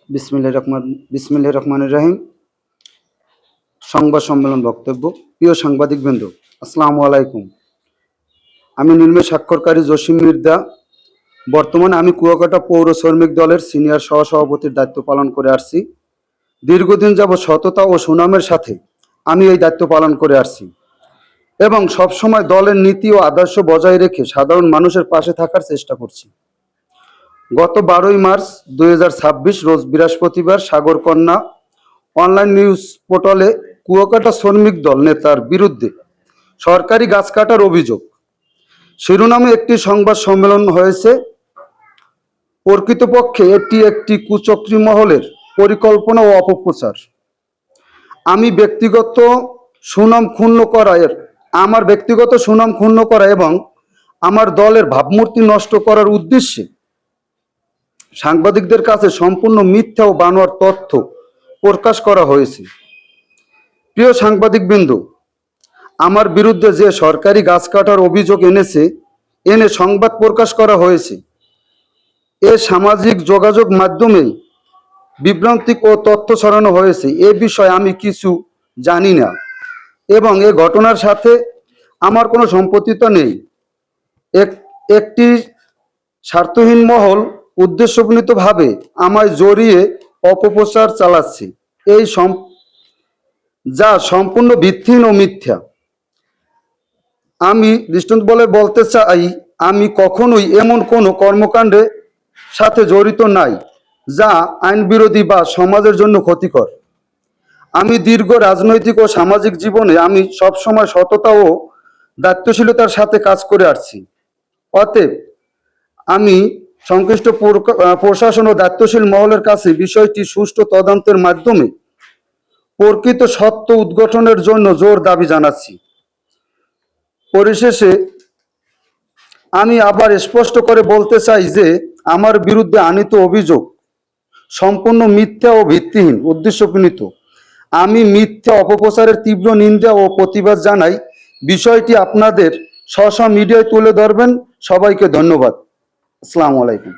বিসমিল্লাহির রহমানির রহিম। সংবাদ সম্মেলন বক্তব্য। প্রিয় সাংবাদিকবৃন্দ, আসসালামু আলাইকুম। আমি নিম্নে স্বাক্ষরকারী জসিম মির্জা। বর্তমানে আমি কুয়াকাটা পৌর শ্রমিক দলের সিনিয়র সহসভাপতির দায়িত্ব পালন করে আসছি। দীর্ঘদিন যাবৎ সততা ও সুনামের সাথে আমি এই দায়িত্ব পালন করে আসছি এবং সবসময় দলের নীতি ও আদর্শ বজায় রেখে সাধারণ মানুষের পাশে থাকার চেষ্টা করছি। গত 12ই মার্চ 2026 রোজ বৃহস্পতিবার সাগরকন্যা অনলাইন নিউজ পোর্টালে কুয়াকাটা শ্রমিক দল নেতার বিরুদ্ধে সরকারি গাছ কাটার অভিযোগ শিরোনামে একটি সংবাদ সম্মেলন হয়েছে। প্রকৃতপক্ষে এটি একটি কুচক্রী মহলের পরিকল্পনা ও অপপ্রচার। আমার ব্যক্তিগত সুনাম ক্ষুণ্ণ করা এবং আমার দলের ভাবমূর্তি নষ্ট করার উদ্দেশ্যে সাংবাদিকদের কাছে সম্পূর্ণ মিথ্যা ও বানোয়ার তথ্য প্রকাশ করা হয়েছে। প্রিয় সাংবাদিকবৃন্দ, আমার বিরুদ্ধে যে সরকারি গাছ কাটার অভিযোগ এনে সংবাদ প্রকাশ করা হয়েছে, এ সামাজিক যোগাযোগ মাধ্যমেই বিভ্রান্তিক ও তথ্য ছড়ানো হয়েছে। এ বিষয়ে আমি কিছু জানি না এবং এ ঘটনার সাথে আমার কোনো সম্পৃক্ততা নেই। একটি স্বার্থহীন মহল উদ্দেশ্যপ্রণীতভাবে আমায় জড়িয়ে অপপ্রচার চালাচ্ছে, যা সম্পূর্ণ ভিত্তিহীন ও মিথ্যা। আমি দৃষ্টান্ত বলতে চাই, আমি কখনোই এমন কোনো কর্মকাণ্ডের সাথে জড়িত নাই যা আইন বিরোধী বা সমাজের জন্য ক্ষতিকর। আমি দীর্ঘ রাজনৈতিক ও সামাজিক জীবনে আমি সবসময় সততা ও দায়িত্বশীলতার সাথে কাজ করে আসছি। অতএব আমি সংশ্লিষ্ট প্রশাসন ও দায়িত্বশীল মহলের কাছে বিষয়টি সুষ্ঠু তদন্তের মাধ্যমে প্রকৃত সত্য উদ্ঘাটনের জন্য জোর দাবি জানাচ্ছি। পরিশেষে আমি আবার স্পষ্ট করে বলতে চাই যে আমার বিরুদ্ধে আনীত অভিযোগ সম্পূর্ণ মিথ্যা ও ভিত্তিহীন, উদ্দেশ্যপ্রণীত। আমি মিথ্যা অপপ্রচারের তীব্র নিন্দা ও প্রতিবাদ জানাই। বিষয়টি আপনাদের স্ব মিডিয়ায় তুলে ধরবেন। সবাইকে ধন্যবাদ। আসসালামু আলাইকুম।